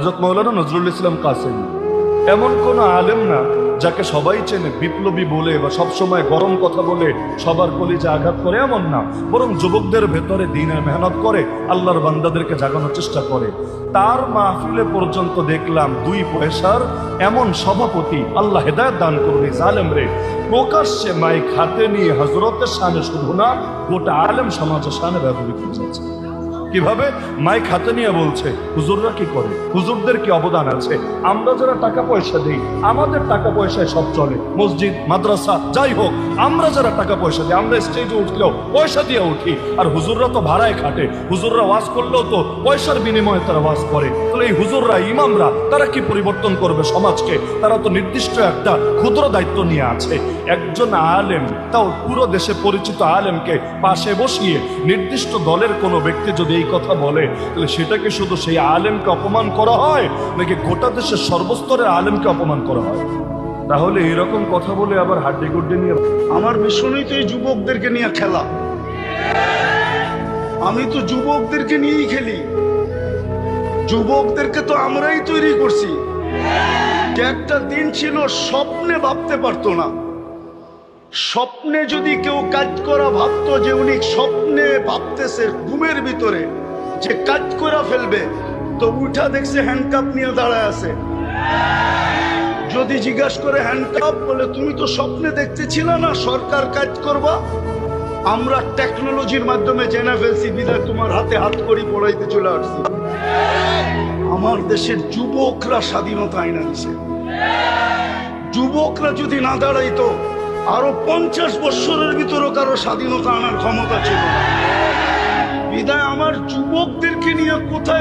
হযরত মাওলানা নজরুল ইসলাম কাসেমী এমন কোন আলেম না যাকে সবাই চেনে বিপ্লবী বলে বা সবসময় গরম কথা বলে সবার কলিজা আঘাত করে, এমন না। বরং যুবকদের ভেতরে দ্বীনের মেহনত করে, আল্লাহর বান্দাদেরকে জাগানোর চেষ্টা করে। তার মাহফিলে পর্যন্ত দেখলাম 2 পয়সার এমন সভাপতি, আল্লাহ হেদায়েত দান করবে আলেম রে, প্রকাশ্যে মাইক হাতে নিয়ে হযরতের শানে শুধু না গোটা আলেম সমাজের শানে ব্যবহৃত হয়ে যাচ্ছে। কিভাবে? মাইক হাতে নিয়ে বলছে হুজুররা কি করে, হুজুরদের কি অবদান আছে। আমরা যারা টাকা পয়সা দিই, আমাদের টাকা পয়সায় সব চলে, মসজিদ মাদ্রাসা যাই হোক, আমরা যারা টাকা পয়সা দিই, আমরা স্টেজে উঠলেও পয়সা দিয়ে উঠি, আর হুজুররা তো ভাড়ায় খাটে। হুজুররা ওয়াজ করলেও তো পয়সার বিনিময়ে তারা ওয়াজ করে। তাহলে এই হুজুররা, ইমামরা, তারা কি পরিবর্তন করবে সমাজকে? তারা তো নির্দিষ্ট একটা ক্ষুদ্র দায়িত্ব নিয়ে আছে। একজন আলেম, তাও পুরো দেশে পরিচিত আলেমকে পাশে বসিয়ে নির্দিষ্ট দলের কোনো ব্যক্তি যদি এই কথা বলে, তাহলে সেটাকে শুধু সেই আলেমকে অপমান করা হয় নাকি গোটা দেশের সর্বস্তরের আলেমকে অপমান করা হয়? তাহলে এরকম কথা বলে আবার হাড্ডি গুড্ডি নিয়ে আমার মিশনই তো এই যুবকদেরকে নিয়ে খেলা। আমি তো যুবকদেরকে নিয়েই খেলি। যুবকদেরকে তো আমরাই তৈরি করছি। একটা দিন ছিল স্বপ্নে ভাবতে পারতো না। স্বপ্নে যদি কেউ কাজ করা ভাবতো, যে উনি স্বপ্নে ভাবতেছে ঘুমের ভিতরে যে কাজ করা ফেলবে, তো উঠা দেখছে হ্যান্ডকাপ নিয়ে দাঁড়ায় আছে। যদি জিজ্ঞাসা করে হ্যান্ডকাপ, বলে তুমি তো স্বপ্নে দেখতেছিলে না সরকার কাজ করবা। আমরা টেকনোলজির মাধ্যমে জেনে ফেলছি, বিধায় তোমার হাতে হাত করি পড়াইতে চলে আসছি। আমার দেশের যুবকরা স্বাধীনতা আইনা দিছে। যুবকরা যদি না দাঁড়াইতো, আরো 50 বছরের ভিতরও কারো স্বাধীনতা আনার ক্ষমতা ছিল না। বিধায় আমার যুবকদেরকে নিয়ে কোথায়